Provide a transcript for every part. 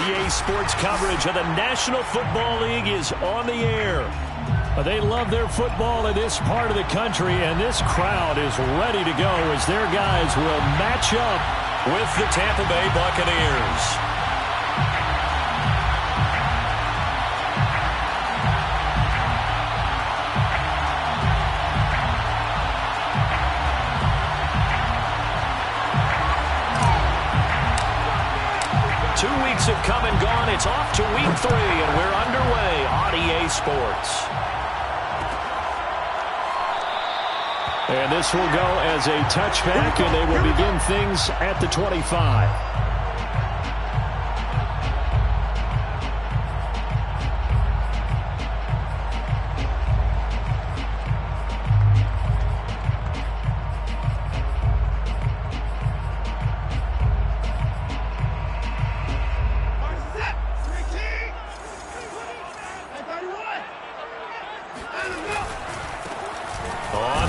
EA Sports coverage of the National Football League is on the air. They love their football in this part of the country, and this crowd is ready to go as their guys will match up with the Tampa Bay Buccaneers. 2 weeks have come and gone. It's off to week 3, and we're underway on EA Sports. And this will go as a touchback, and they will begin things at the 25.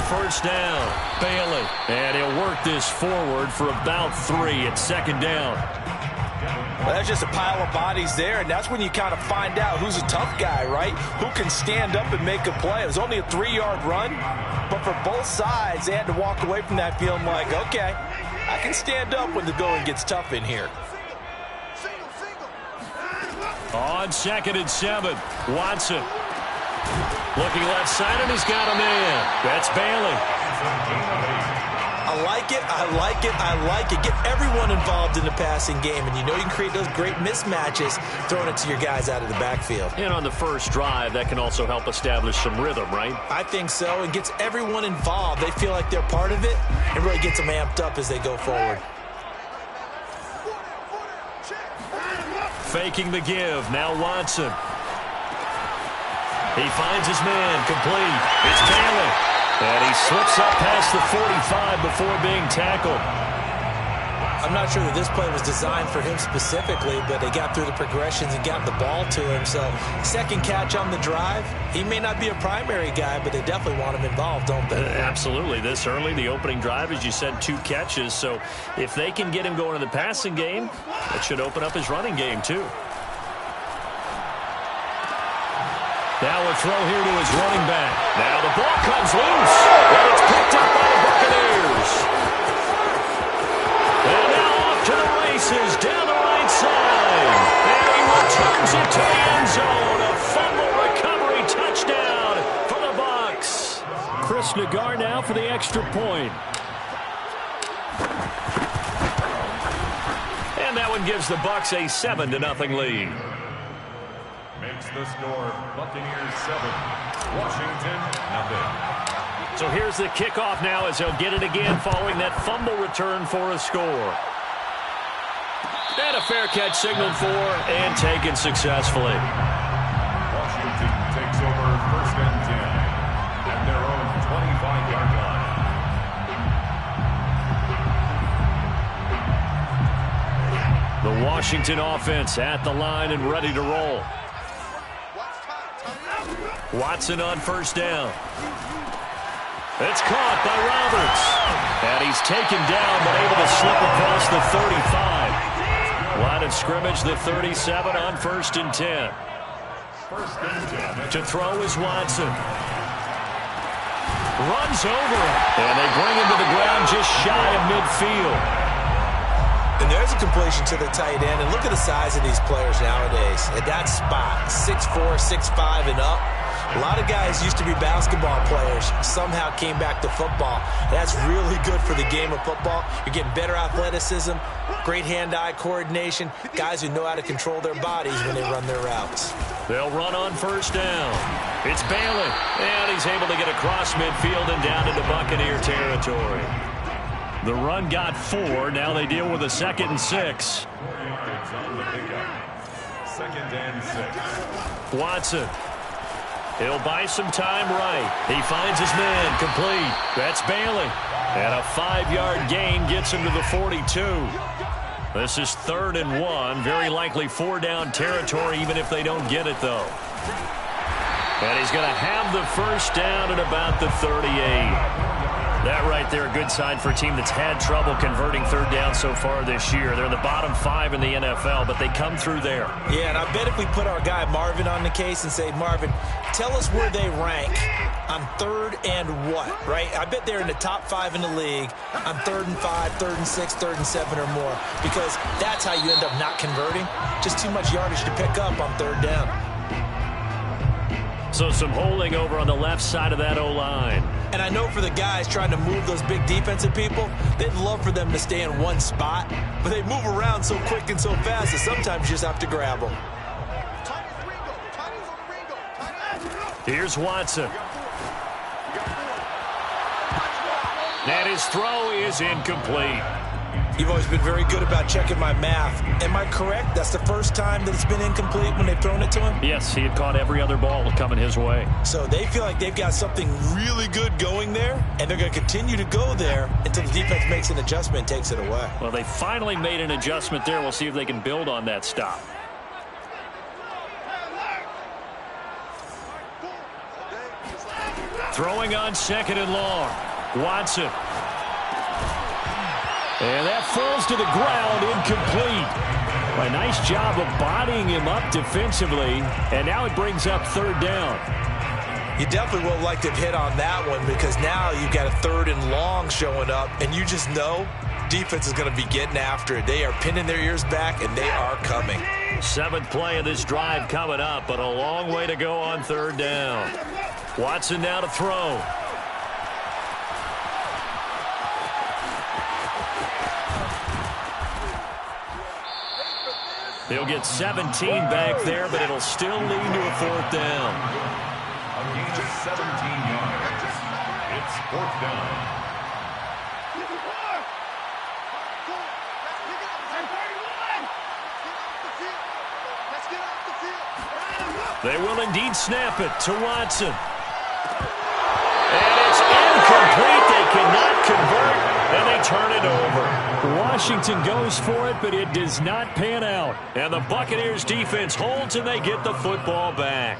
First down, Bailey. And he'll work this forward for about 3 at second down. Well, that's just a pile of bodies there, and that's when you kind of find out who's a tough guy, right? Who can stand up and make a play. It was only a 3-yard run, but for both sides, they had to walk away from that feeling like, okay, I can stand up when the going gets tough in here. On 2nd and 7, Watson. Looking left side, and he's got a man. That's Bailey. I like it, I like it, I like it. Get everyone involved in the passing game, and you know you can create those great mismatches throwing it to your guys out of the backfield. And on the first drive, that can also help establish some rhythm, right? I think so, and gets everyone involved. They feel like they're part of it, and really gets them amped up as they go forward. Faking the give, now Watson. He finds his man, complete. It's Bailey. And he slips up past the 45 before being tackled. I'm not sure that this play was designed for him specifically, but they got through the progressions and got the ball to him. So, second catch on the drive. He may not be a primary guy, but they definitely want him involved, don't they? Absolutely. This early, the opening drive, as you said, 2 catches. So, if they can get him going in the passing game, that should open up his running game, too. Now a throw here to his running back. Now the ball comes loose, and it's picked up by the Buccaneers. And now off to the races down the right side. And he returns it to the end zone. A fumble recovery touchdown for the Bucs. Chris Nagar now for the extra point. And that one gives the Bucs a 7-0 lead. Makes the score Buccaneers 7, Washington 0. So here's the kickoff now as they'll get it again following that fumble return for a score. And a fair catch signaled for and taken successfully. Washington takes over 1st and 10 at their own 25-yard line. The Washington offense at the line and ready to roll. Watson on first down. It's caught by Roberts. And he's taken down but able to slip across the 35. Line of scrimmage, the 37 on 1st and 10. To throw is Watson. Runs over him. And they bring him to the ground just shy of midfield. And there's a completion to the tight end. And look at the size of these players nowadays. At that spot, 6'4", 6'5", and up. A lot of guys used to be basketball players, somehow came back to football. That's really good for the game of football. You're getting better athleticism, great hand-eye coordination, guys who know how to control their bodies when they run their routes. They'll run on first down. It's Bailey, and he's able to get across midfield and down into Buccaneer territory. The run got 4. Now they deal with a 2nd and 6. 2nd and 6. Watson. He'll buy some time right. He finds his man, complete. That's Bailey. And a 5-yard gain gets him to the 42. This is 3rd and 1. Very likely 4-down territory, even if they don't get it, though. And he's going to have the first down at about the 38. That right there, a good sign for a team that's had trouble converting third down so far this year. They're in the bottom 5 in the NFL, but they come through there. Yeah, and I bet if we put our guy Marvin on the case and say, Marvin, tell us where they rank on third and what, right? I bet they're in the top 5 in the league on 3rd and 5, 3rd and 6, 3rd and 7 or more, because that's how you end up not converting. Just too much yardage to pick up on third down. So some holding over on the left side of that O-line. And I know for the guys trying to move those big defensive people, they'd love for them to stay in one spot, but they move around so quick and so fast that sometimes you just have to grab them. Here's Watson. And his throw is incomplete. You've always been very good about checking my math. Am I correct? That's the first time that it's been incomplete when they've thrown it to him? Yes, he had caught every other ball coming his way. So they feel like they've got something really good going there, and they're going to continue to go there until the defense makes an adjustment and takes it away. Well, they finally made an adjustment there. We'll see if they can build on that stop. Throwing on 2nd and long. Watson. And that falls to the ground, incomplete. A nice job of bodying him up defensively, and now it brings up 3rd down. You definitely would like to hit on that one because now you've got a 3rd and long showing up, and you just know defense is going to be getting after it. They are pinning their ears back, and they are coming. 7th play of this drive coming up, but a long way to go on 3rd down. Watson now to throw. He'll get 17 back there, but it'll still lead to a 4th down. A gain of 17 yards. It's 4th down. They will indeed snap it to Watson. And it's incomplete. They cannot convert, and they turn it over. Washington goes for it, but it does not pan out. And the Buccaneers defense holds, and they get the football back.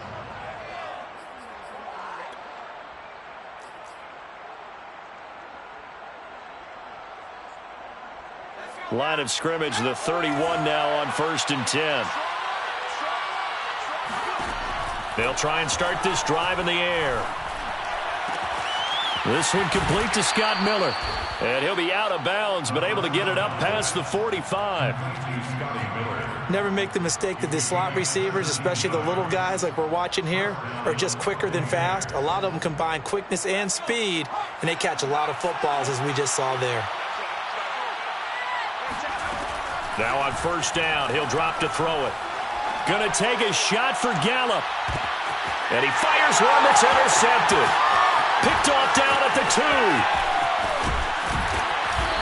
Line of scrimmage, the 31 now on 1st and 10. They'll try and start this drive in the air. This one complete to Scott Miller. And he'll be out of bounds, but able to get it up past the 45. Never make the mistake that the slot receivers, especially the little guys like we're watching here, are just quicker than fast. A lot of them combine quickness and speed, and they catch a lot of footballs, as we just saw there. Now on 1st down, he'll drop to throw it. Gonna take a shot for Gallup. And he fires one that's intercepted. Picked off down at the 2.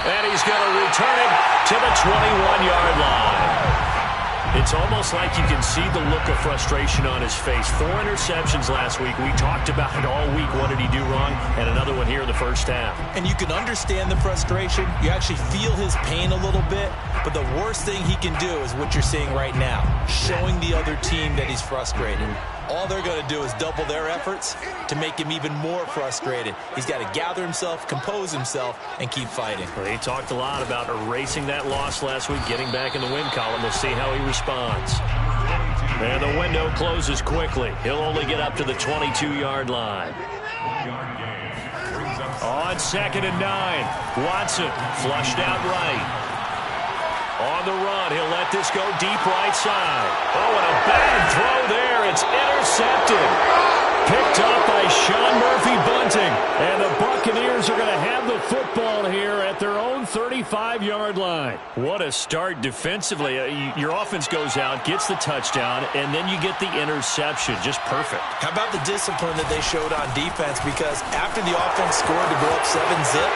And he's going to return it to the 21-yard line. It's almost like you can see the look of frustration on his face. 4 interceptions last week. We talked about it all week. What did he do wrong? And another one here in the first half. And you can understand the frustration. You actually feel his pain a little bit. But the worst thing he can do is what you're seeing right now, showing the other team that he's frustrated. All they're going to do is double their efforts to make him even more frustrated. He's got to gather himself, compose himself, and keep fighting. Well, he talked a lot about erasing that loss last week, getting back in the win column. We'll see how he responds. And the window closes quickly. He'll only get up to the 22-yard line. On 2nd and 9, Watson flushed out right. On the run, he'll let this go deep right side. Oh, and a bad throw there. It's intercepted. Picked up by Sean Murphy-Bunting. And the Buccaneers are going to have the football here at their own 35-yard line. What a start defensively. Your offense goes out, gets the touchdown, and then you get the interception. Just perfect. How about the discipline that they showed on defense? Because after the offense scored to go up 7-zip,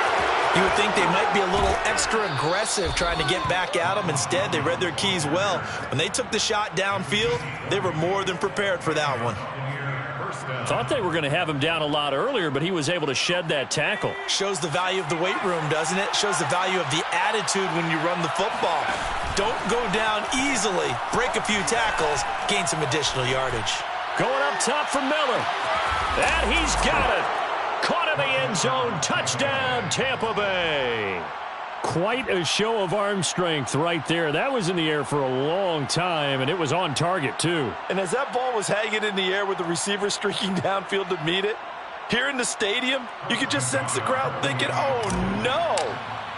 you would think they might be a little extra aggressive trying to get back at them. Instead, they read their keys well. When they took the shot downfield, they were more than prepared for that one. Thought they were going to have him down a lot earlier, but he was able to shed that tackle. Shows the value of the weight room, doesn't it? Shows the value of the attitude when you run the football. Don't go down easily. Break a few tackles. Gain some additional yardage. Going up top for Miller. And he's got it. Caught into the end zone. Touchdown, Tampa Bay. Quite a show of arm strength right there. That was in the air for a long time, and it was on target, too. And as that ball was hanging in the air with the receiver streaking downfield to meet it, here in the stadium, you could just sense the crowd thinking, oh, no.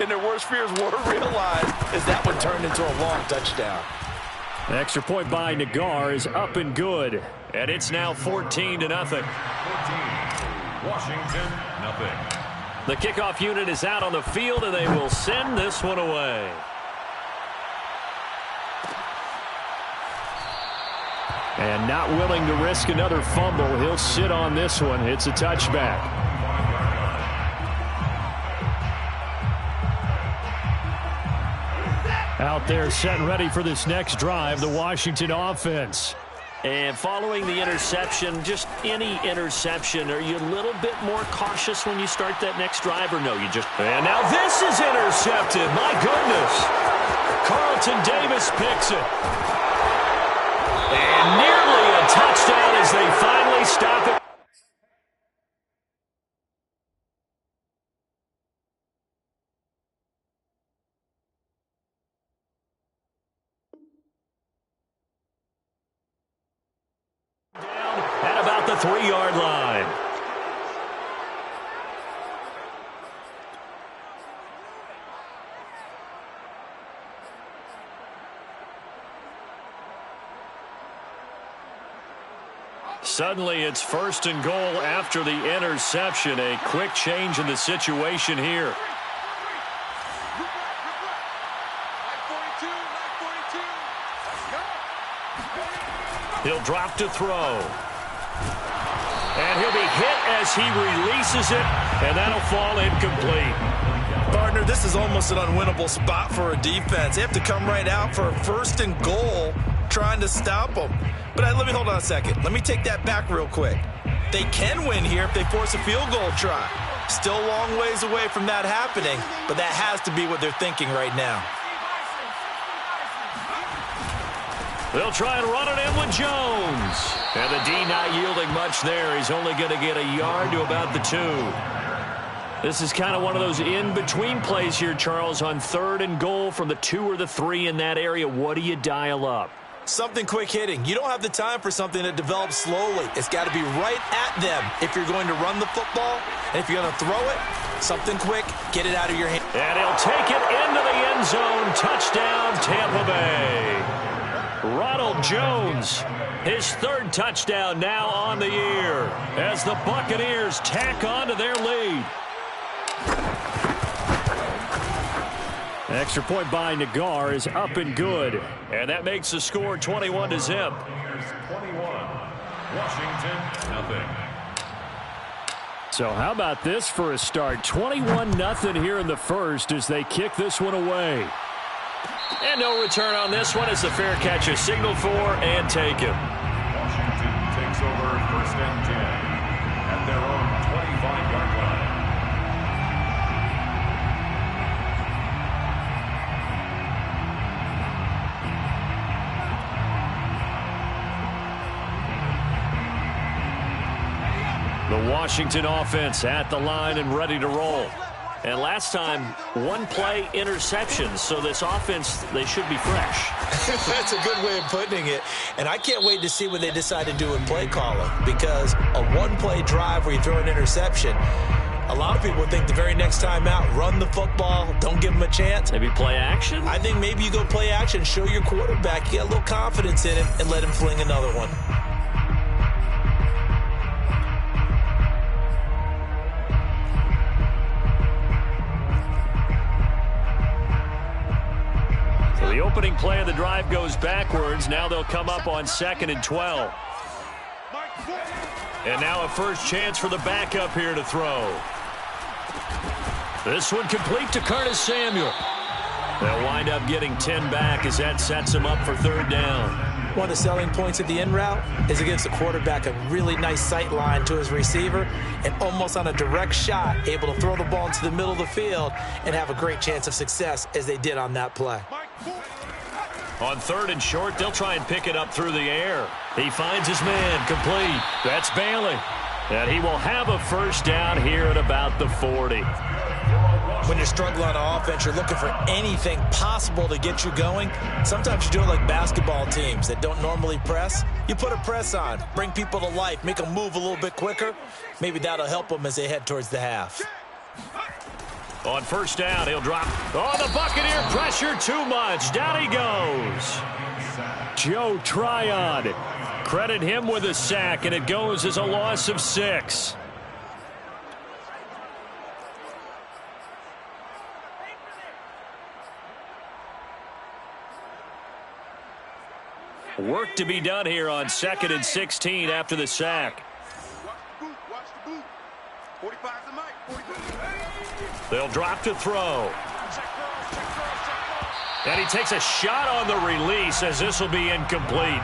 And their worst fears were realized as that one turned into a long touchdown. An extra point by Nagar is up and good. And it's now 14-0. 14. Washington, nothing. The kickoff unit is out on the field, and they will send this one away. And not willing to risk another fumble, he'll sit on this one. It's a touchback. Out there set and ready for this next drive, the Washington offense. And following the interception, just any interception, are you a little bit more cautious when you start that next drive, or no? You just... And now this is intercepted. My goodness. Carlton Davis picks it. And nearly a touchdown as they finally stop it. At about the 3-yard line. Suddenly it's 1st and goal after the interception. A quick change in the situation here. He'll drop to throw. And he'll be hit as he releases it, and that'll fall incomplete. Partner, this is almost an unwinnable spot for a defense. They have to come right out for a 1st and goal trying to stop them. But let me hold on a second. Let me take that back real quick. They can win here if they force a field goal try. Still a long ways away from that happening, but that has to be what they're thinking right now. They'll try and run it in with Jones. And the D not yielding much there. He's only going to get a yard to about the 2. This is kind of one of those in-between plays here, Charles, on 3rd and goal from the 2 or the 3 in that area. What do you dial up? Something quick hitting. You don't have the time for something that develops slowly. It's got to be right at them if you're going to run the football. And if you're going to throw it, something quick, get it out of your hand. And he'll take it into the end zone. Touchdown, Tampa Bay. Ronald Jones, his 3rd touchdown now on the year as the Buccaneers tack on to their lead. An extra point by Nagar is up and good. And that makes the score 21-0. 21. Washington, nothing. So how about this for a start? 21-0 here in the first as they kick this one away. And no return on this one as the fair catch is signaled for and taken. Washington takes over 1st and 10 at their own 25-yard line. The Washington offense at the line and ready to roll. And last time, 1-play interceptions. So this offense, they should be fresh. That's a good way of putting it. And I can't wait to see what they decide to do in play calling. Because a 1-play drive where you throw an interception, a lot of people think the very next time out, run the football, don't give them a chance. Maybe play action? I think maybe you go play action, show your quarterback you got a little confidence in him, and let him fling another one. The opening play of the drive goes backwards. Now they'll come up on 2nd and 12. And now a first chance for the backup here to throw. This one complete to Curtis Samuel. They'll wind up getting 10 back as that sets them up for 3rd down. One of the selling points of the in route is against the quarterback, a really nice sight line to his receiver, and almost on a direct shot, able to throw the ball into the middle of the field and have a great chance of success as they did on that play. On 3rd and short, they'll try and pick it up through the air. He finds his man complete. That's Bailey. And he will have a first down here at about the 40. When you're struggling on offense, you're looking for anything possible to get you going. Sometimes you do it like basketball teams that don't normally press. You put a press on, bring people to life, make them move a little bit quicker. Maybe that'll help them as they head towards the half. On first down, he'll drop. Oh, the Buccaneer pressure too much. Down he goes. Joe Tryon. Credit him with a sack, and it goes as a loss of 6. Work to be done here on 2nd and 16 after the sack. They'll drop to throw. And he takes a shot on the release as this will be incomplete.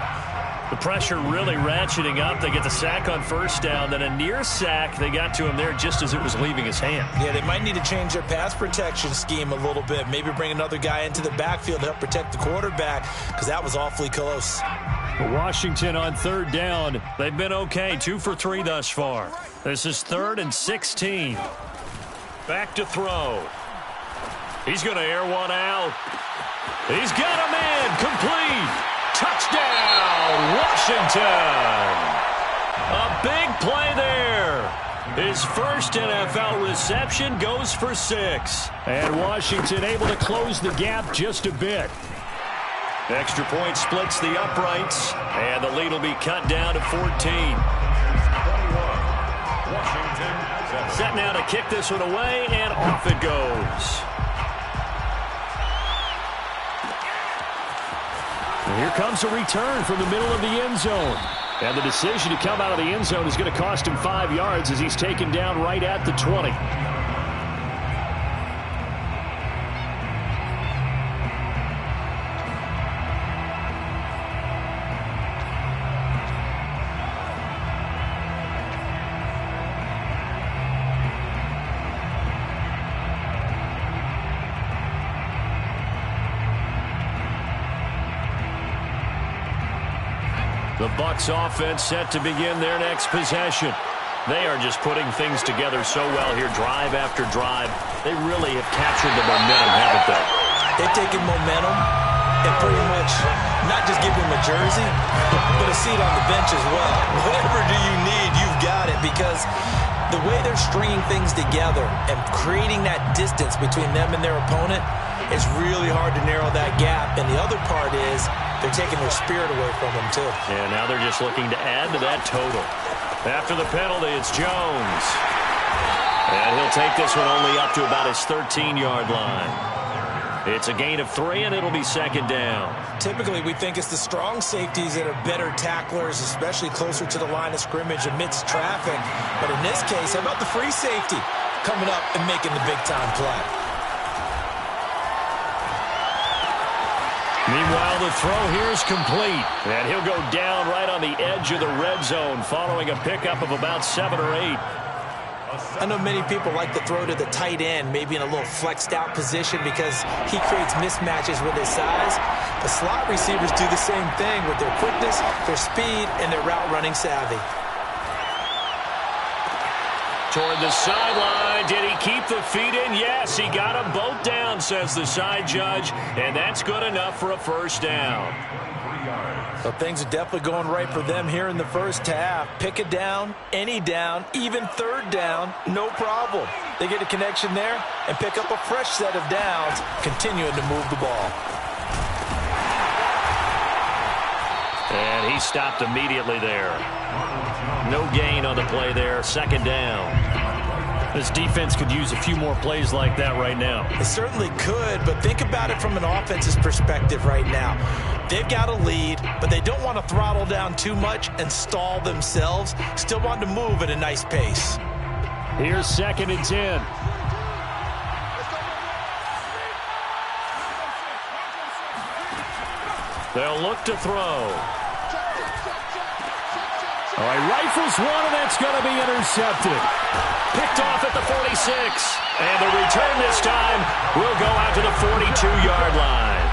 The pressure really ratcheting up. They get the sack on first down. Then a near sack. They got to him there just as it was leaving his hand. Yeah, they might need to change their pass protection scheme a little bit. Maybe bring another guy into the backfield to help protect the quarterback because that was awfully close. Washington on third down. They've been okay. 2 for 3 thus far. This is 3rd and 16. Back to throw. He's going to air one out. He's got a man. Complete. Touchdown, Washington. A big play there. His first NFL reception goes for 6. And Washington able to close the gap just a bit. Extra point splits the uprights, and the lead will be cut down to 14. Set now to kick this one away, and off it goes. And here comes a return from the middle of the end zone. And the decision to come out of the end zone is going to cost him 5 yards as he's taken down right at the 20. The Bucs offense set to begin their next possession. They are just putting things together so well here, drive after drive. They really have captured the momentum, haven't they? They've taken momentum and pretty much not just give him a jersey, but a seat on the bench as well. Whatever do you need, you've got it, because the way they're stringing things together and creating that distance between them and their opponent, it's really hard to narrow that gap. And the other part is they're taking their spirit away from them, too. Yeah, now they're just looking to add to that total. After the penalty, it's Jones. And he'll take this one only up to about his 13-yard line. It's a gain of 3, and it'll be 2nd down. Typically, we think it's the strong safeties that are better tacklers, especially closer to the line of scrimmage amidst traffic. But in this case, how about the free safety coming up and making the big-time play? Meanwhile, the throw here is complete. And he'll go down right on the edge of the red zone following a pickup of about 7 or 8. I know many people like to throw to the tight end, maybe in a little flexed out position because he creates mismatches with his size. The slot receivers do the same thing with their quickness, their speed, and their route running savvy. Toward the sideline. Did he keep the feet in? Yes, he got them both down, says the side judge, and that's good enough for a first down. So things are definitely going right for them here in the first half. Pick a down, any down, even third down, no problem. They get a connection there and pick up a fresh set of downs, continuing to move the ball. And he stopped immediately there. No gain on the play there. 2nd down. This defense could use a few more plays like that right now. It certainly could, but think about it from an offense's perspective right now. They've got a lead, but they don't want to throttle down too much and stall themselves. Still want to move at a nice pace. Here's 2nd and 10. They'll look to throw. All right, rifles one, and that's going to be intercepted. Picked off at the 46. And the return this time will go out to the 42-yard line.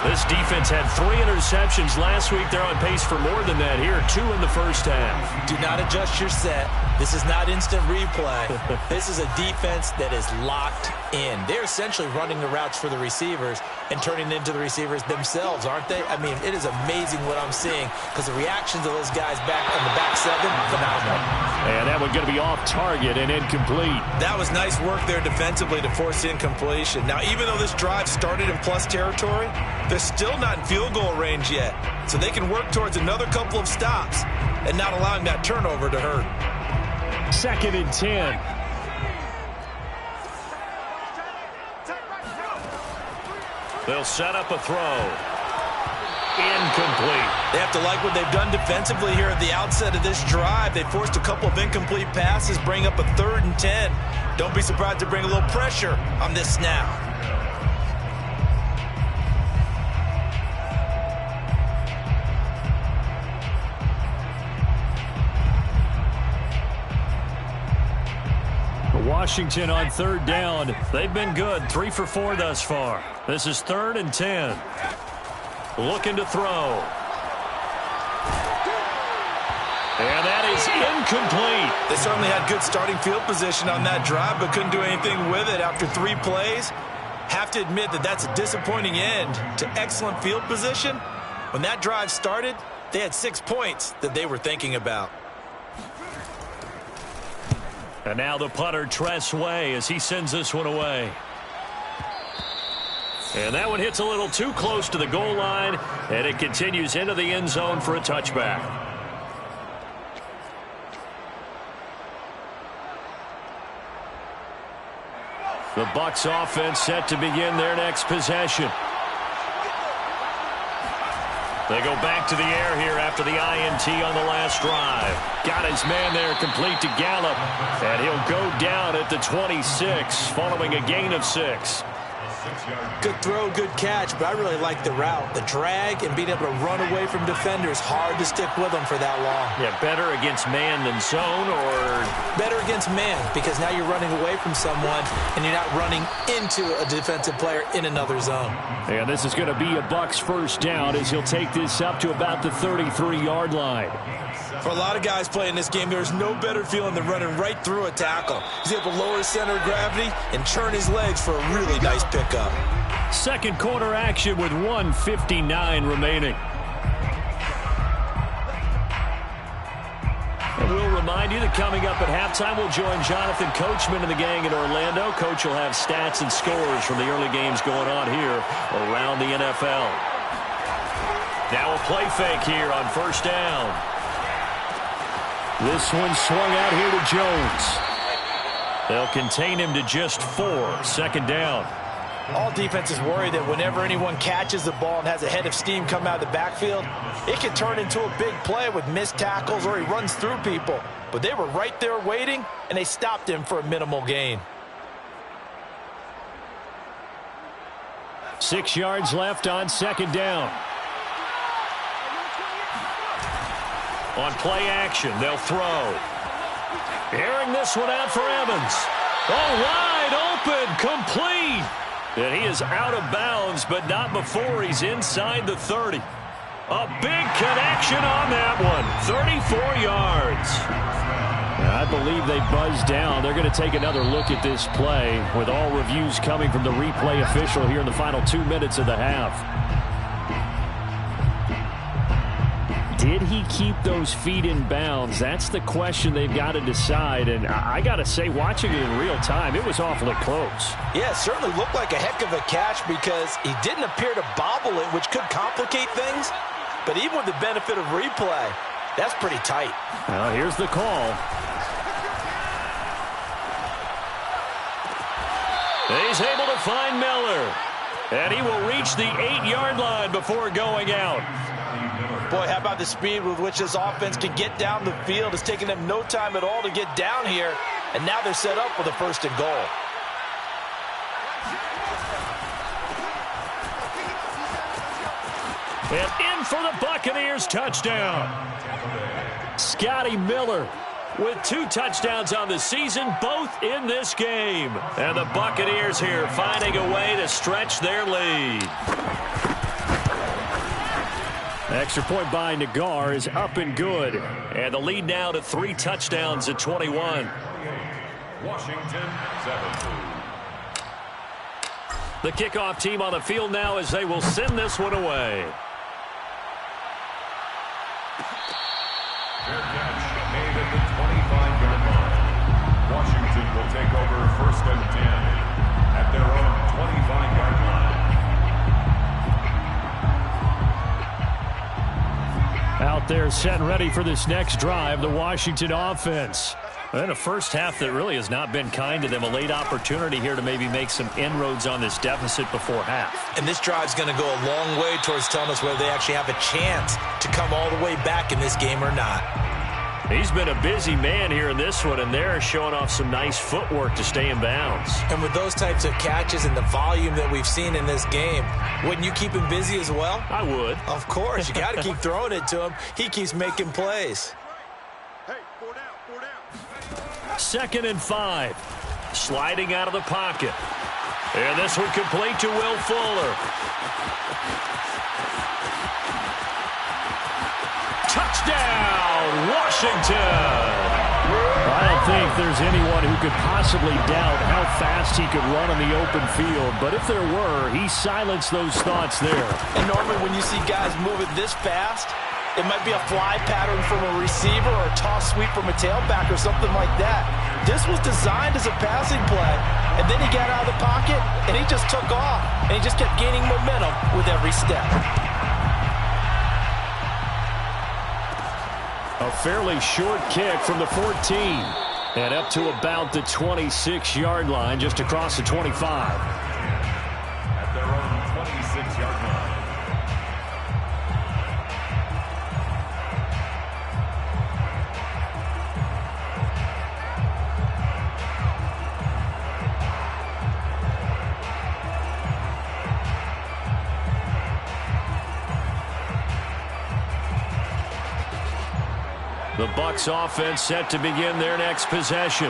This defense had 3 interceptions last week. They're on pace for more than that here. 2 in the first half. Do not adjust your set. This is not instant replay. This is a defense that is locked in. They're essentially running the routes for the receivers and turning into the receivers themselves, aren't they? I mean, it is amazing what I'm seeing because the reactions of those guys back on the back 7, phenomenal. And that one going to be off target and incomplete. That was nice work there defensively to force incompletion. Now, even though this drive started in plus territory, they're still not in field goal range yet. So they can work towards another couple of stops and not allowing that turnover to hurt. 2nd and 10. They'll set up a throw. Incomplete. They have to like what they've done defensively here at the outset of this drive. They forced a couple of incomplete passes, bring up a 3rd and 10. Don't be surprised to bring a little pressure on this snap. Washington on 3rd down. They've been good. 3 for 4 thus far. This is 3rd and 10. Looking to throw. And that is incomplete. They certainly had good starting field position on that drive, but couldn't do anything with it after 3 plays. Have to admit that that's a disappointing end to excellent field position. When that drive started, they had 6 points that they were thinking about. And now the punter, Tress Way, as he sends this one away. And that one hits a little too close to the goal line, and it continues into the end zone for a touchback. The Bucs offense set to begin their next possession. They go back to the air here after the INT on the last drive. Got his man there, complete to Gallup. And he'll go down at the 26 following a gain of 6. Good throw, good catch, but I really like the route. The drag and being able to run away from defenders, hard to stick with them for that long. Yeah, better against man than zone, or? Better against man, because now you're running away from someone and you're not running into a defensive player in another zone. And this is going to be a Bucs 1st down as he'll take this up to about the 33-yard line. For a lot of guys playing this game, there's no better feeling than running right through a tackle. He's able to lower his center of gravity and turn his legs for a really nice pickup. 2nd quarter action with 1:59 remaining. And we'll remind you that coming up at halftime, we'll join Jonathan Coachman and the gang in Orlando. Coach will have stats and scores from the early games going on here around the NFL. Now a play fake here on 1st down. This one swung out here to Jones. They'll contain him to just 4. 2nd down. All defenses worry that whenever anyone catches the ball and has a head of steam come out of the backfield, it can turn into a big play with missed tackles or he runs through people. But they were right there waiting, and they stopped him for a minimal gain. 6 yards left on 2nd down. On play action, they'll throw. Airing this one out for Evans. Oh, wide open, complete. And he is out of bounds, but not before he's inside the 30. A big connection on that one. 34 yards. I believe they buzzed down. They're going to take another look at this play with all reviews coming from the replay official here in the final 2 minutes of the half. Did he keep those feet in bounds? That's the question they've got to decide. And I got to say, watching it in real time, it was awfully close. Yeah, it certainly looked like a heck of a catch because he didn't appear to bobble it, which could complicate things. But even with the benefit of replay, that's pretty tight. Well, here's the call. He's able to find Miller. And he will reach the 8-yard line before going out. Boy, how about the speed with which this offense can get down the field? It's taken them no time at all to get down here, and now they're set up with a 1st and goal. And in for the Buccaneers touchdown. Scotty Miller with 2 touchdowns on the season, both in this game. And the Buccaneers here finding a way to stretch their lead. Extra point by Nagar is up and good. And the lead now to 3 touchdowns at 21. Washington 7. The kickoff team on the field now as they will send this one away. Fair catch made at the 25-yard line. Washington will take over 1st and 10 at their own 25-yard line. Out there set and ready for this next drive, the Washington offense. And a first half that really has not been kind to them. A late opportunity here to maybe make some inroads on this deficit before half. And this drive's going to go a long way towards telling us whether they actually have a chance to come all the way back in this game or not. He's been a busy man here in this one, and they're showing off some nice footwork to stay in bounds. And with those types of catches and the volume that we've seen in this game, wouldn't you keep him busy as well? I would. Of course. You got to keep throwing it to him. He keeps making plays. 2nd and 5. Sliding out of the pocket. And this one complete to Will Fuller. Touchdown, Washington! I don't think there's anyone who could possibly doubt how fast he could run on the open field. But if there were, he silenced those thoughts there. And normally when you see guys moving this fast, it might be a fly pattern from a receiver or a toss sweep from a tailback or something like that. This was designed as a passing play, and then he got out of the pocket, and he just took off, and he just kept gaining momentum with every step. A fairly short kick from the 14, and up to about the 26-yard line, just across the 25. At their own 26-yard line. The Bucs offense set to begin their next possession.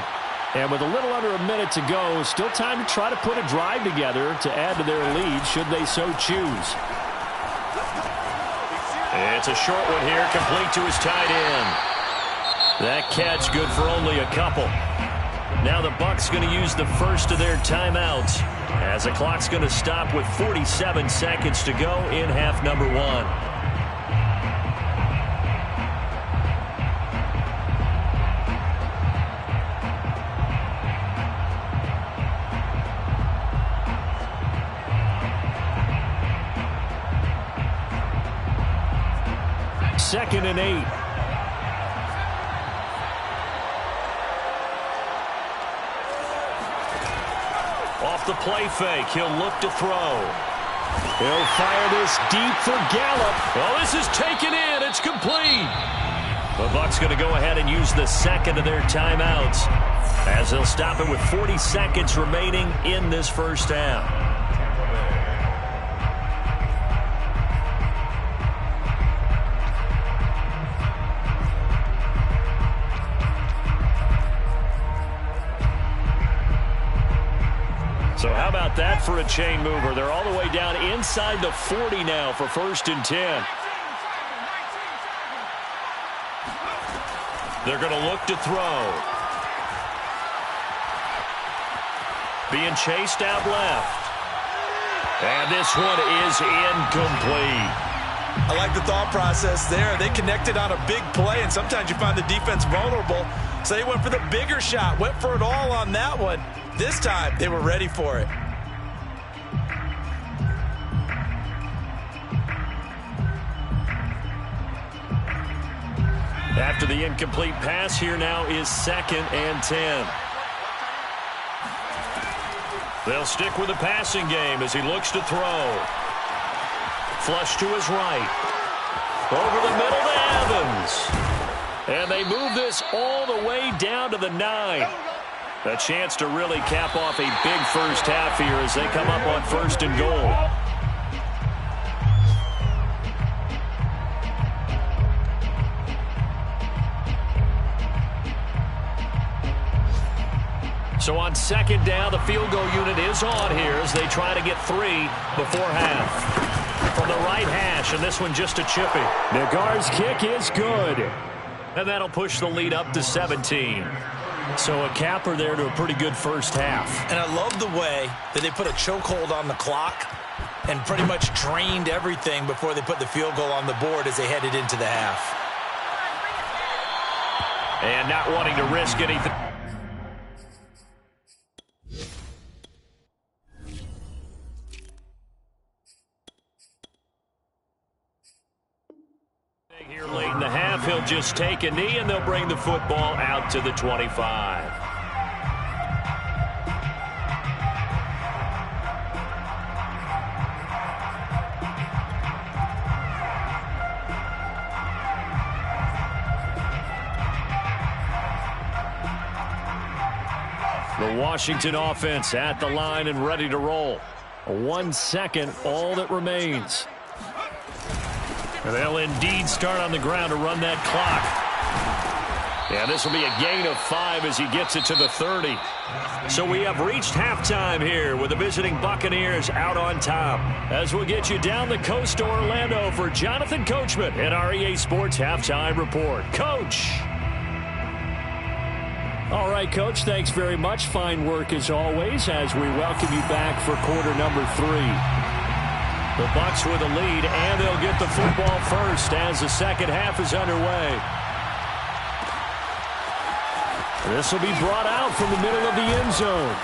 And with a little under a minute to go, still time to try to put a drive together to add to their lead should they so choose. It's a short one here, complete to his tight end. That catch good for only a couple. Now the Bucs going to use the first of their timeouts as the clock's going to stop with 47 seconds to go in half number 1. Second and 8. Off the play fake, he'll look to throw. He'll fire this deep for Gallup. Well, this is taken in. It's complete. The Bucs going to go ahead and use the second of their timeouts as they'll stop it with 40 seconds remaining in this first half. So how about that for a chain mover? They're all the way down inside the 40 now for 1st and 10. They're going to look to throw. Being chased out left. And this one is incomplete. I like the thought process there. They connected on a big play, and sometimes you find the defense vulnerable. So they went for the bigger shot, went for it all on that one. This time, they were ready for it. After the incomplete pass, here now is 2nd and 10. They'll stick with the passing game as he looks to throw. Flush to his right. Over the middle to Evans. And they move this all the way down to the 9. A chance to really cap off a big first half here as they come up on 1st and goal. So on 2nd down, the field goal unit is on here as they try to get 3 before half. From the right hash, possession. This one just a chippy. Nagar's kick is good. And that'll push the lead up to 17. So a capper there to a pretty good first half. And I love the way that they put a chokehold on the clock and pretty much drained everything before they put the field goal on the board as they headed into the half. And not wanting to risk anything. Here late in the half, he'll just take a knee, and they'll bring the football out to the 25. The Washington offense at the line and ready to roll. 1 second, all that remains. And they'll indeed start on the ground to run that clock. Yeah, this will be a gain of 5 as he gets it to the 30. So we have reached halftime here with the visiting Buccaneers out on top. As we'll get you down the coast to Orlando for Jonathan Coachman at our EA Sports Halftime Report. Coach! All right, Coach, thanks very much. Fine work as always as we welcome you back for quarter number 3. The Bucs with a lead, and they'll get the football first as the second half is underway. This will be brought out from the middle of the end zone.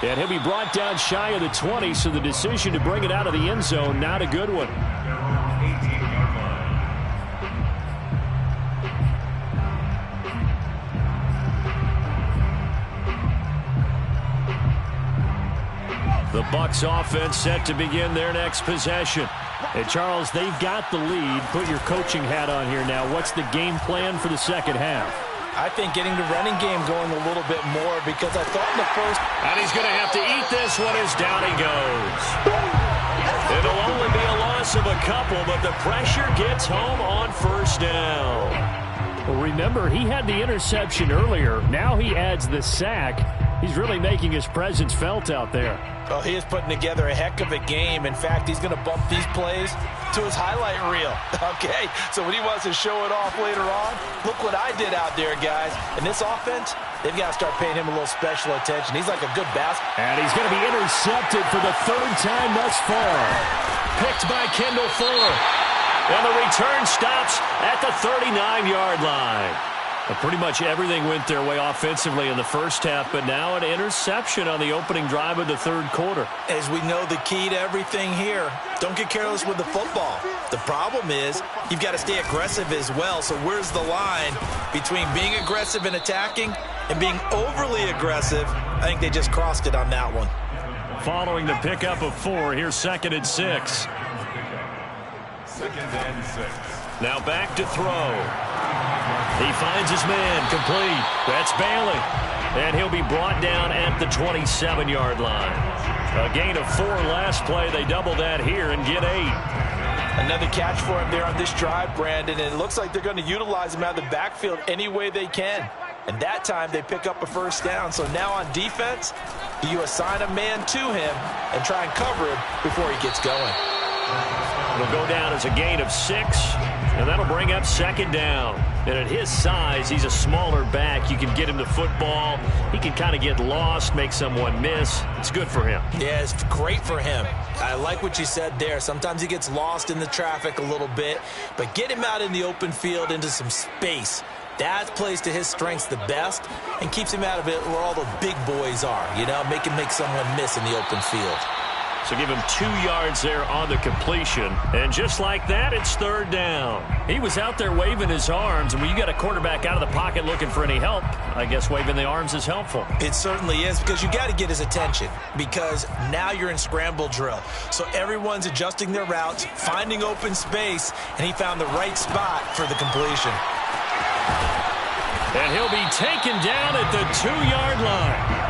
And he'll be brought down shy of the 20, so the decision to bring it out of the end zone, not a good one. The Bucs offense set to begin their next possession. Hey, Charles, they've got the lead. Put your coaching hat on here now. What's the game plan for the second half? I think getting the running game going a little bit more because I thought in the first... And he's going to have to eat this one as down he goes. It'll only be a loss of a couple, but the pressure gets home on first down. Well, remember, he had the interception earlier. Now he adds the sack. He's really making his presence felt out there. Oh, he is putting together a heck of a game. In fact, he's going to bump these plays to his highlight reel. Okay, so when he wants to show it off later on, look what I did out there, guys. In this offense, they've got to start paying him a little special attention. He's like a good basket. And he's going to be intercepted for the 3rd time thus far. Picked by Kendall Fuller. And the return stops at the 39-yard line. Well, pretty much everything went their way offensively in the first half, but now an interception on the opening drive of the 3rd quarter. As we know, the key to everything here, don't get careless with the football. The problem is you've got to stay aggressive as well. So where's the line between being aggressive and attacking and being overly aggressive? I think they just crossed it on that one. Following the pickup of 4, here's 2nd and 6. 2nd and 6. Now back to throw. He finds his man complete. That's Bailey. And he'll be brought down at the 27-yard line. A gain of 4 last play. They double that here and get 8. Another catch for him there on this drive, Brandon. And it looks like they're going to utilize him out of the backfield any way they can. And that time they pick up a first down. So now on defense, you assign a man to him and try and cover him before he gets going. It'll go down as a gain of 6, and that'll bring up 2nd down. And at his size, he's a smaller back. You can get him the football. He can kind of get lost, make someone miss. It's good for him. Yeah, it's great for him. I like what you said there. Sometimes he gets lost in the traffic a little bit, but get him out in the open field into some space. That plays to his strengths the best and keeps him out of it where all the big boys are, you know, make someone miss in the open field. So give him 2 yards there on the completion. And just like that, it's 3rd down. He was out there waving his arms, and when you got a quarterback out of the pocket looking for any help, I guess waving the arms is helpful. It certainly is, because you got to get his attention, because now you're in scramble drill. So everyone's adjusting their routes, finding open space, and he found the right spot for the completion. And he'll be taken down at the 2-yard line.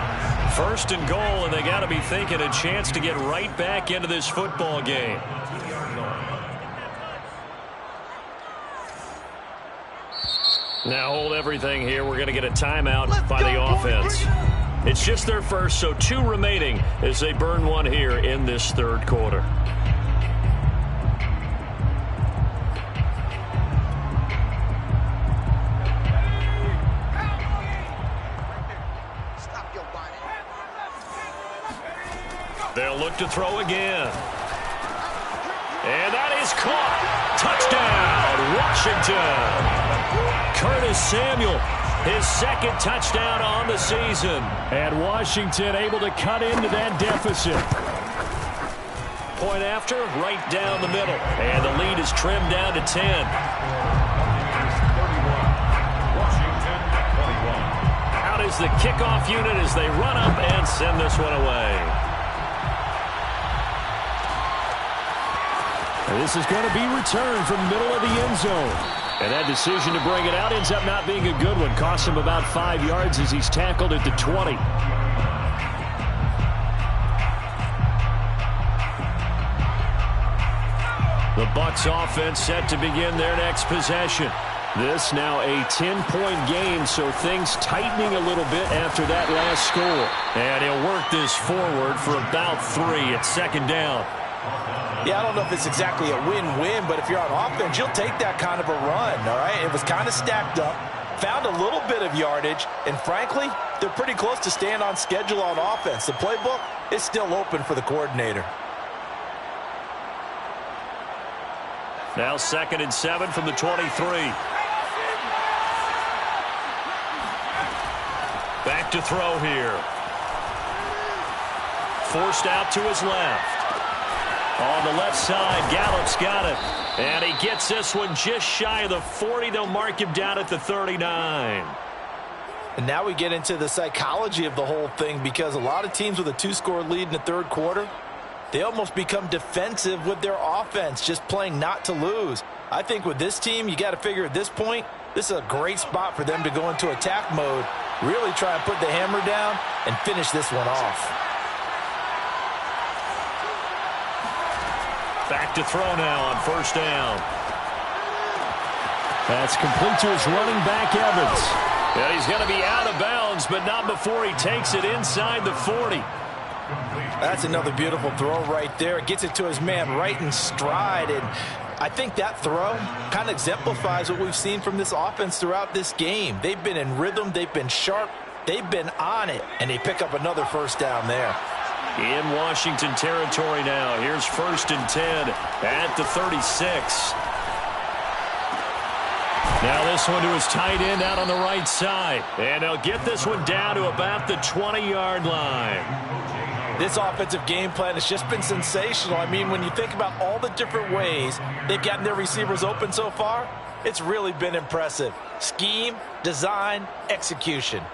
1st and goal, and they got to be thinking a chance to get right back into this football game. Now hold everything here. We're going to get a timeout by the offense. It's just their first, so 2 remaining as they burn one here in this 3rd quarter. look to throw again. And that is caught. Touchdown, Washington. Curtis Samuel, his second touchdown on the season. And Washington able to cut into that deficit. Point after, right down the middle. And the lead is trimmed down to 10. Washington 21. Out is the kickoff unit as they run up and send this one away. And this is going to be returned from the middle of the end zone. And that decision to bring it out ends up not being a good one. Costs him about 5 yards as he's tackled at the 20. The Bucs offense set to begin their next possession. This now a 10-point game, so things tightening a little bit after that last score. And he'll work this forward for about 3 at second down. Yeah, I don't know if it's exactly a win-win, but if you're on offense, you'll take that kind of a run, all right? It was kind of stacked up, found a little bit of yardage, and frankly, they're pretty close to staying on schedule on offense. The playbook is still open for the coordinator. Now 2nd and 7 from the 23. Back to throw here. Forced out to his left. On the left side, Gallup's got it. And he gets this one just shy of the 40. They'll mark him down at the 39. And now we get into the psychology of the whole thing, because a lot of teams with a 2-score lead in the third quarter, they almost become defensive with their offense, just playing not to lose. I think with this team, you got to figure at this point, this is a great spot for them to go into attack mode, really try and put the hammer down and finish this one off. Back to throw now on 1st down. That's complete to his running back, Evans. Yeah, he's going to be out of bounds, but not before he takes it inside the 40. That's another beautiful throw right there. Gets it to his man right in stride. And I think that throw kind of exemplifies what we've seen from this offense throughout this game. They've been in rhythm. They've been sharp. They've been on it. And they pick up another 1st down there. In Washington territory now. Here's 1st and 10 at the 36. Now this one to his tight end out on the right side. And they'll get this one down to about the 20-yard line. This offensive game plan has just been sensational. I mean, when you think about all the different ways they've gotten their receivers open so far, it's really been impressive. Scheme, design, execution.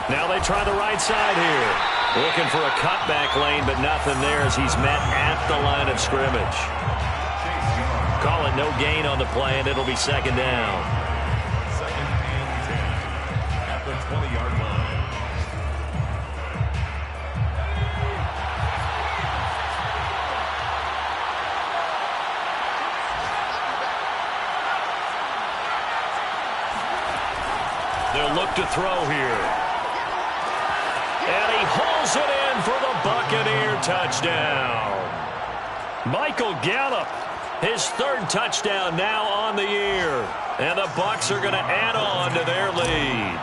Now they try the right side here. Looking for a cutback lane, but nothing there as he's met at the line of scrimmage. Call it no gain on the play, and it'll be 2nd down. 2nd and 10 at the 20-yard line. They'll look to throw here. And he hauls it in for the Buccaneer touchdown. Michael Gallup, his 3rd touchdown now on the year. And the Bucs are going to add on to their lead.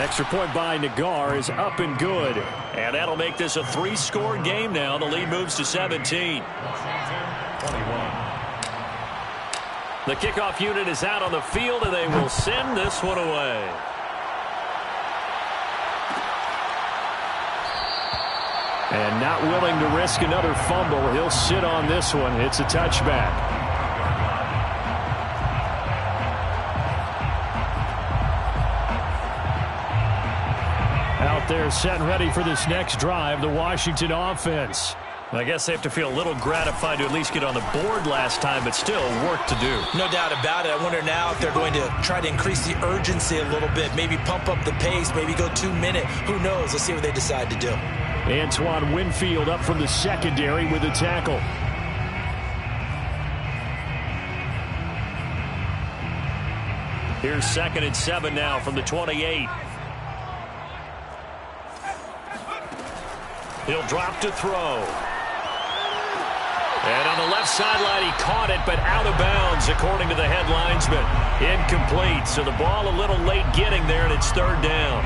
Extra point by Nagar is up and good. And that'll make this a 3-score game now. The lead moves to 17. Washington 21. The kickoff unit is out on the field, and they will send this one away. And not willing to risk another fumble. He'll sit on this one. It's a touchback. Out there set and ready for this next drive, the Washington offense. I guess they have to feel a little gratified to at least get on the board last time, but still work to do. No doubt about it. I wonder now if they're going to try to increase the urgency a little bit, maybe pump up the pace, maybe go 2-minute. Who knows? Let's see what they decide to do. Antoine Winfield up from the secondary with a tackle. Here's 2nd and 7 now from the 28. He'll drop to throw. And on the left sideline, he caught it, but out of bounds, according to the head linesman. Incomplete, so the ball a little late getting there, and it's third down.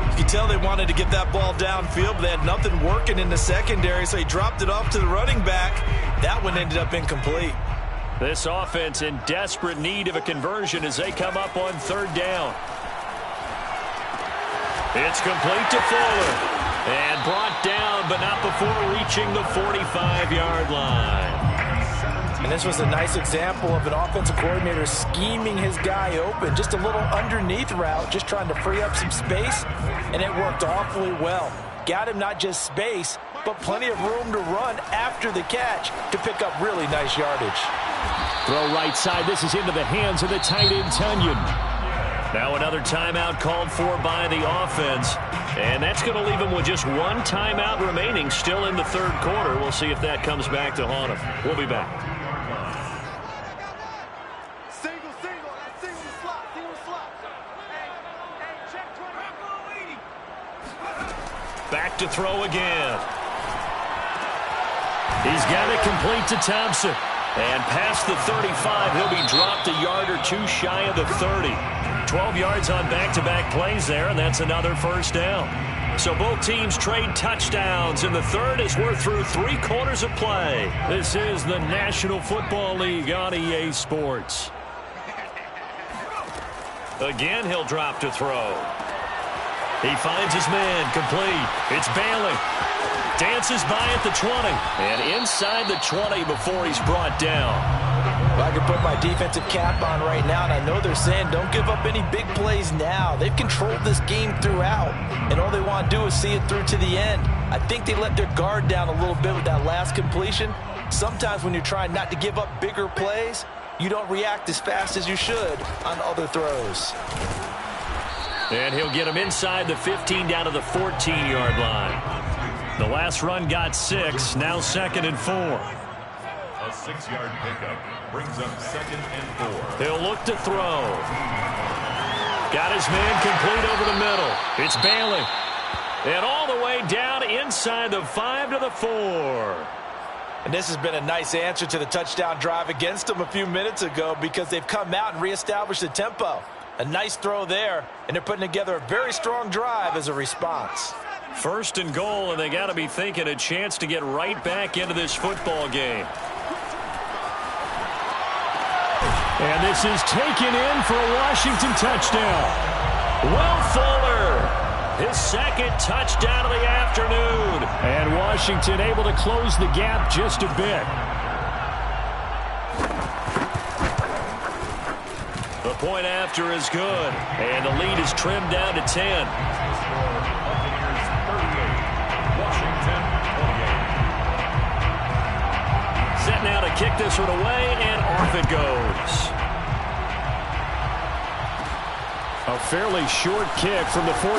You can tell they wanted to get that ball downfield, but they had nothing working in the secondary, so he dropped it off to the running back. That one ended up incomplete. This offense in desperate need of a conversion as they come up on third down. It's complete to Fuller. And brought down, but not before reaching the 45-yard line. And this was a nice example of an offensive coordinator scheming his guy open. Just a little underneath route, just trying to free up some space, and it worked awfully well. Got him not just space, but plenty of room to run after the catch to pick up really nice yardage. Throw right side. This is into the hands of the tight end, Tonyan. Now another timeout called for by the offense. And that's going to leave him with just one timeout remaining still in the third quarter. We'll see if that comes back to haunt him. We'll be back. Single slot. Hey, check 20. Back to throw again. He's got it complete to Thompson. And past the 35, he'll be dropped a yard or two shy of the 30. 12 yards on back-to-back plays there, and that's another first down. So both teams trade touchdowns in the third as we're through 3 quarters of play. This is the National Football League on EA Sports. Again, he'll drop to throw. He finds his man complete. It's Bailey. Dances by at the 20. And inside the 20 before he's brought down. Well, I can put my defensive cap on right now, and I know they're saying don't give up any big plays now. They've controlled this game throughout, and all they want to do is see it through to the end. I think they let their guard down a little bit with that last completion. Sometimes when you're trying not to give up bigger plays, you don't react as fast as you should on other throws. And he'll get him inside the 15 down to the 14-yard line. The last run got 6, now 2nd and 4. A 6-yard pickup brings up 2nd and 4. He'll look to throw. Got his man complete over the middle. It's Bailey. And all the way down inside the 5 to the 4. And this has been a nice answer to the touchdown drive against them a few minutes ago because they've come out and reestablished the tempo. A nice throw there, and they're putting together a very strong drive as a response. First and goal, and they got to be thinking a chance to get right back into this football game. And this is taken in for a Washington touchdown. Will Fuller, his 2nd touchdown of the afternoon. And Washington able to close the gap just a bit. The point after is good, and the lead is trimmed down to 10. Set now to kick this one away, and off it goes. A fairly short kick from the 14.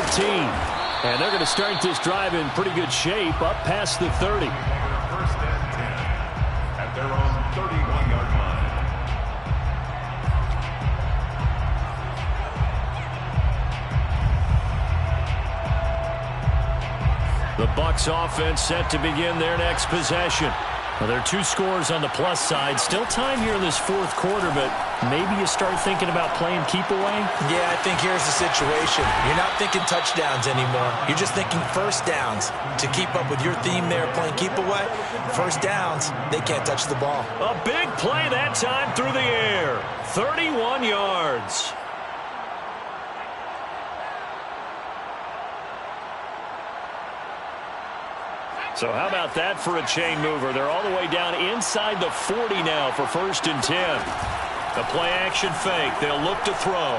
And they're going to start this drive in pretty good shape, up past the 30. First and 10 at their own 31-yard line. The Bucs offense set to begin their next possession. Well, there are 2 scores on the plus side. Still time here in this 4th quarter, but maybe you start thinking about playing keep away? Yeah, I think here's the situation. You're not thinking touchdowns anymore. You're just thinking first downs. To keep up with your theme there, playing keep away, first downs, they can't touch the ball. A big play that time through the air. 31 yards. So how about that for a chain mover? They're all the way down inside the 40 now for 1st and 10. A play-action fake. They'll look to throw.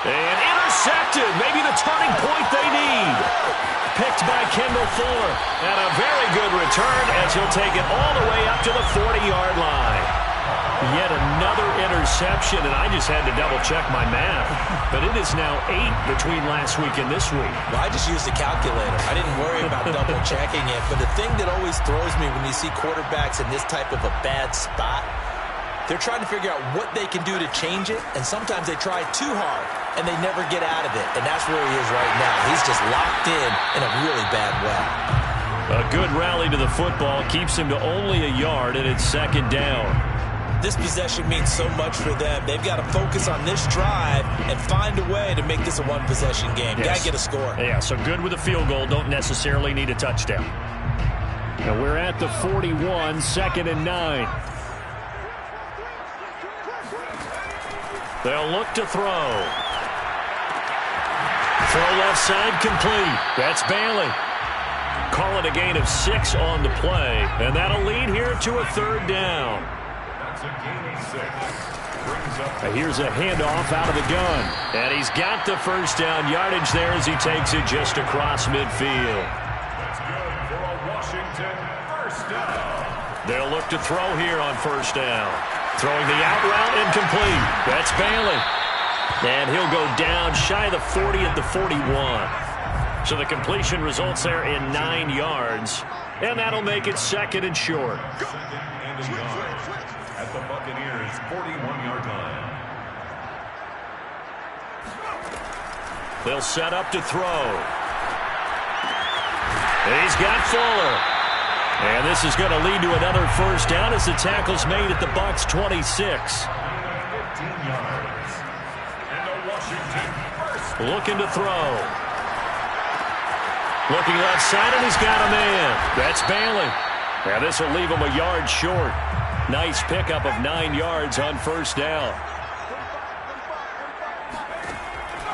And intercepted. Maybe the turning point they need. Picked by Kendall Fuller. And a very good return as he'll take it all the way up to the 40-yard line. Yet another interception, and I just had to double-check my math. But it is now 8 between last week and this week. Well, I just used a calculator. I didn't worry about double-checking it. But the thing that always throws me when you see quarterbacks in this type of a bad spot, they're trying to figure out what they can do to change it, and sometimes they try too hard. and they never get out of it. And that's where he is right now. He's just locked in a really bad way. A good rally to the football keeps him to only a yard, and it's second down. This possession means so much for them. They've got to focus on this drive and find a way to make this a one-possession game. Yes. Got to get a score. Yeah, so good with a field goal. Don't necessarily need a touchdown. And we're at the 41, 2nd and 9. They'll look to throw. Throw left side complete. That's Bailey. Call it a gain of 6 on the play, and that'll lead here to a third down. That's a gain of 6. Brings up Here's a handoff out of the gun. And he's got the first down yardage there as he takes it just across midfield. That's good for a Washington first down. They'll look to throw here on first down. Throwing the out route incomplete. That's Bailey. And he'll go down shy of the 40 at the 41. So the completion results there in 9 yards. And that'll make it second and short. Second and a yard at the Buccaneers' 41-yard line. They'll set up to throw. He's got Fuller. And this is going to lead to another first down as the tackle's made at the Bucs' 26. 15 yards. And a Washington first. Looking to throw. Looking left side, and he's got a man. That's Bailey. Now this will leave him a yard short. Nice pickup of 9 yards on first down.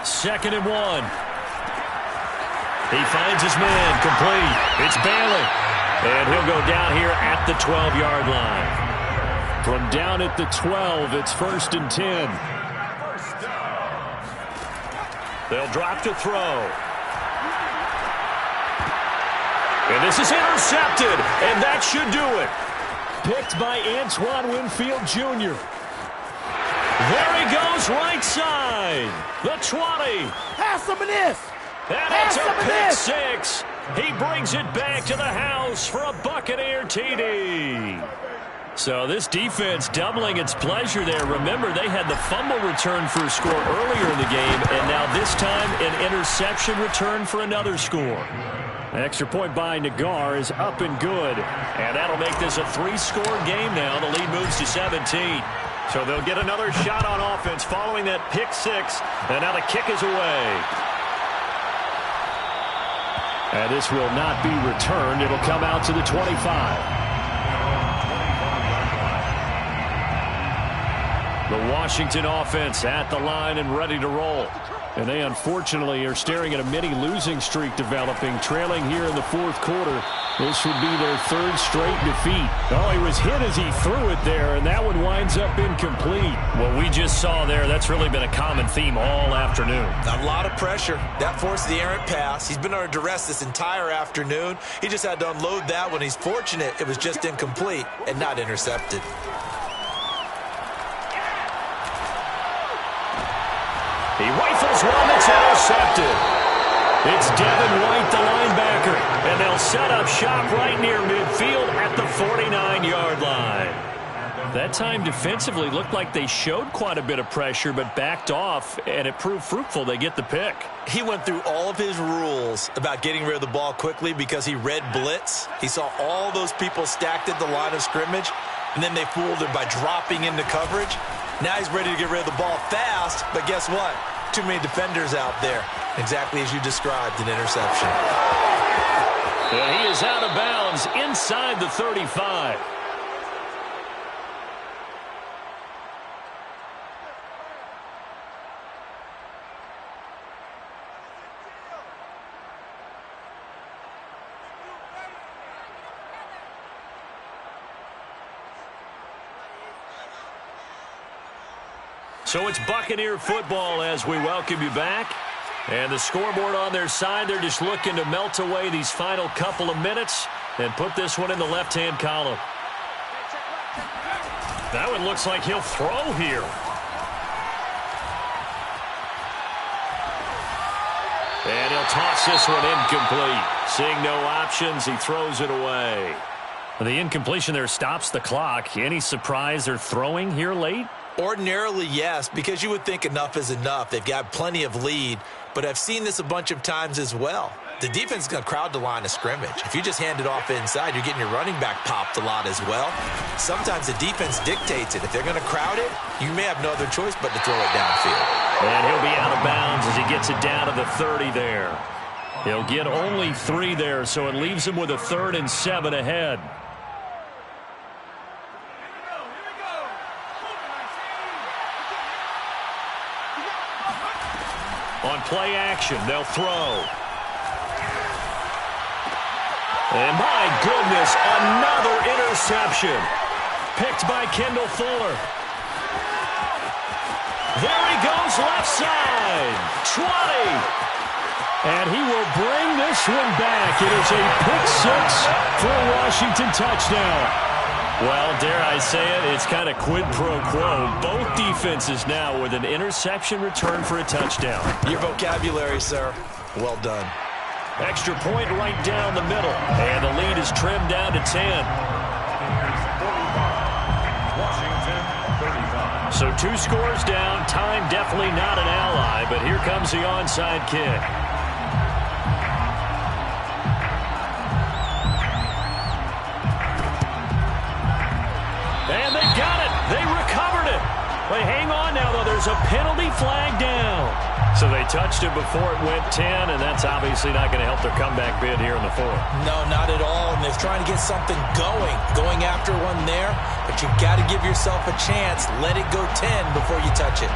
2nd and 1. He finds his man complete. It's Bailey. And he'll go down here at the 12-yard line. From down at the 12, it's 1st and 10. They'll drop to throw. And this is intercepted, and that should do it. Picked by Antoine Winfield Jr. There he goes, right side. The 20. Have some of this. And it's a pick six. He brings it back to the house for a Buccaneer TD. So this defense doubling its pleasure there. Remember, they had the fumble return for a score earlier in the game, and now this time an interception return for another score. Extra point by Nagar is up and good. And that'll make this a 3-score game now. The lead moves to 17. So they'll get another shot on offense following that pick six. And now the kick is away. And this will not be returned. It'll come out to the 25. The Washington offense at the line and ready to roll. And they unfortunately are staring at a mini losing streak developing, trailing here in the 4th quarter. This would be their 3rd straight defeat. Oh, he was hit as he threw it there, and that one winds up incomplete. What we just saw there, that's really been a common theme all afternoon. A lot of pressure. That forced the errant pass. He's been under duress this entire afternoon. He just had to unload that one. He's fortunate it was just incomplete and not intercepted. He rifles one that's intercepted. It's Devin White, the linebacker, and they'll set up shop right near midfield at the 49-yard line. That time defensively looked like they showed quite a bit of pressure but backed off, and it proved fruitful. They get the pick. He went through all of his rules about getting rid of the ball quickly because he read blitz. He saw all those people stacked at the line of scrimmage, and then they fooled him by dropping into coverage. Now he's ready to get rid of the ball fast, but guess what? Too many defenders out there. Exactly as you described, an interception. And he is out of bounds inside the 35. So it's Buccaneer football as we welcome you back. And the scoreboard on their side, they're just looking to melt away these final couple of minutes and put this one in the left-hand column. That one looks like he'll throw here. And he'll toss this one incomplete. Seeing no options, he throws it away. The incompletion there stops the clock. Any surprise they're throwing here late? Ordinarily, yes, because you would think enough is enough. They've got plenty of lead, but I've seen this a bunch of times as well. The defense is going to crowd the line of scrimmage. If you just hand it off inside, you're getting your running back popped a lot as well. Sometimes the defense dictates it. If they're going to crowd it, you may have no other choice but to throw it downfield. And he'll be out of bounds as he gets it down to the 30 there. He'll get only 3 there, so it leaves him with a 3rd and 7 ahead. On play action, they'll throw. And my goodness, another interception. Picked by Kendall Fuller. There he goes, left side. 20. And he will bring this one back. It is a pick 6 for a Washington touchdown. Well, dare I say it, it's kind of quid pro quo. Both defenses now with an interception return for a touchdown. Your vocabulary, sir. Well done. Extra point right down the middle. And the lead is trimmed down to 10. Washington, 35. So 2 scores down. Time definitely not an ally, but here comes the onside kick. And they got it. They recovered it. They hang on now, though. There's a penalty flag down. So they touched it before it went 10, and that's obviously not going to help their comeback bid here in the 4th. No, not at all. And they're trying to get something going after one there. But you've got to give yourself a chance. Let it go 10 before you touch it.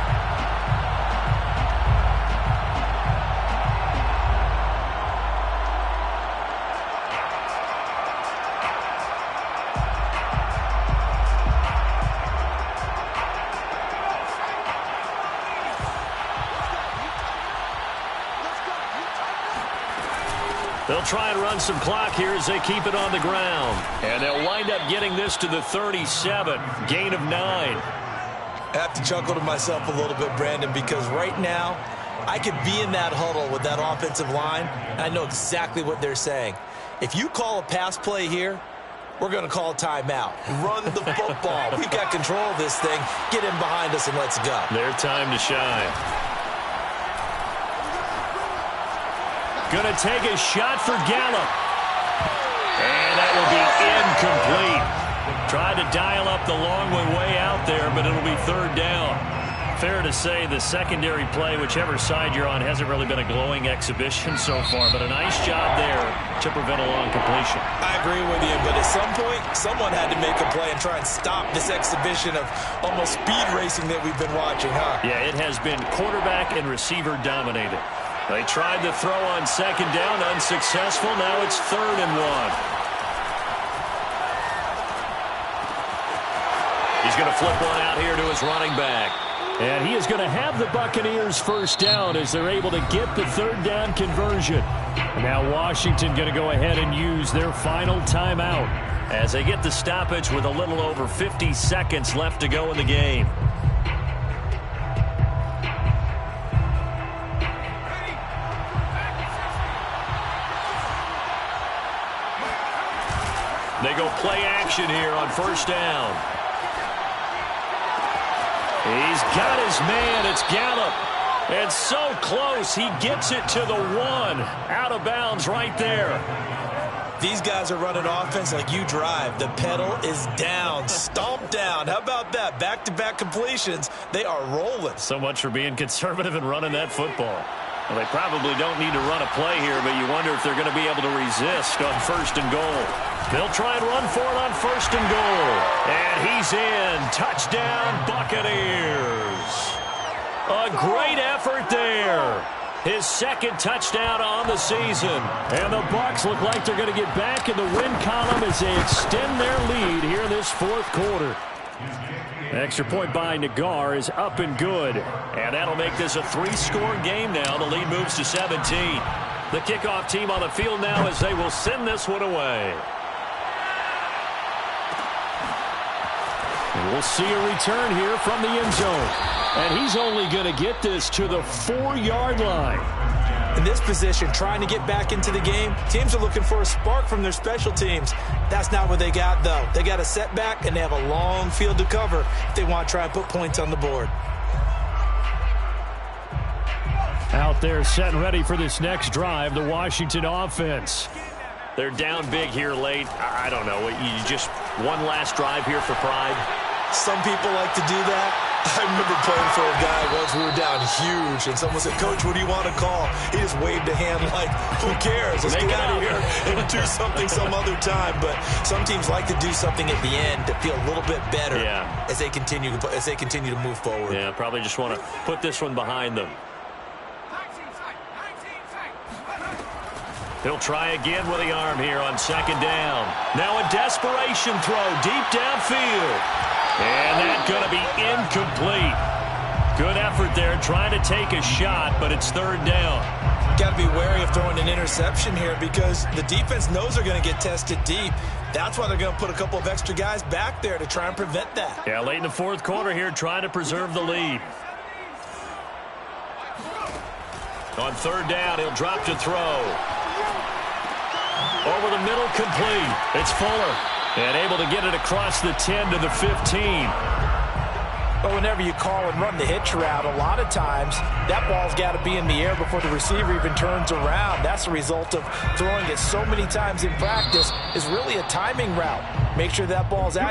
They'll try and run some clock here as they keep it on the ground. And they'll wind up getting this to the 37. Gain of 9. I have to chuckle to myself a little bit, Brandon, because right now I could be in that huddle with that offensive line, and I know exactly what they're saying. If you call a pass play here, we're going to call a timeout. Run the football. We've got control of this thing. Get in behind us and let's go. Their time to shine. Going to take a shot for Gallup. And that will be incomplete. Tried to dial up the long way out there, but it'll be 3rd down. Fair to say the secondary play, whichever side you're on, hasn't really been a glowing exhibition so far, but a nice job there to prevent a long completion. I agree with you, but at some point, someone had to make a play and try and stop this exhibition of almost speed racing that we've been watching, huh? Yeah, it has been quarterback and receiver dominated. They tried to throw on 2nd down, unsuccessful. Now it's 3rd and 1. He's going to flip one out here to his running back. And he is going to have the Buccaneers 1st down as they're able to get the 3rd down conversion. Now Washington going to go ahead and use their final timeout as they get the stoppage with a little over 50 seconds left to go in the game. They go play action here on 1st down. He's got his man. It's Gallup. And so close. He gets it to the 1. Out of bounds right there. These guys are running offense like you drive. The pedal is down. Stomp down. How about that? Back-to-back completions. They are rolling. So much for being conservative and running that football. Well, they probably don't need to run a play here, but you wonder if they're going to be able to resist on 1st and goal. They'll try and run for it on 1st and goal. And he's in. Touchdown, Buccaneers. A great effort there. His 2nd touchdown on the season. And the Bucs look like they're going to get back in the win column as they extend their lead here in this 4th quarter. Extra point by Nagar is up and good. And that'll make this a 3-score game now. The lead moves to 17. The kickoff team on the field now as they will send this one away. And we'll see a return here from the end zone. And he's only going to get this to the 4-yard line. In this position, trying to get back into the game, teams are looking for a spark from their special teams. That's not what they got, though. They got a setback, and they have a long field to cover if they want to try and put points on the board. Out there set and ready for this next drive, the Washington offense. They're down big here late. I don't know. You just one last drive here for pride? Some people like to do that. I remember playing for a guy once. We were down huge, and someone said, "Coach, what do you want to call?" He just waved a hand like, who cares? Let's get out of here and do something some other time. But some teams like to do something at the end to feel a little bit better as they continue to move forward. Yeah, probably just want to put this one behind them. He'll try again with the arm here on second down. Now a desperation throw deep downfield. And that's going to be incomplete. Good effort there trying to take a shot, but it's third down. Got to be wary of throwing an interception here because the defense knows they're going to get tested deep. That's why they're going to put a couple of extra guys back there to try and prevent that. Yeah, late in the fourth quarter here trying to preserve the lead. On third down, he'll drop to throw. Over the middle, complete. It's Fuller. And able to get it across the 10 to the 15. But whenever you call and run the hitch route, a lot of times that ball's got to be in the air before the receiver even turns around. That's the result of throwing it so many times in practice is really a timing route. Make sure that ball's out.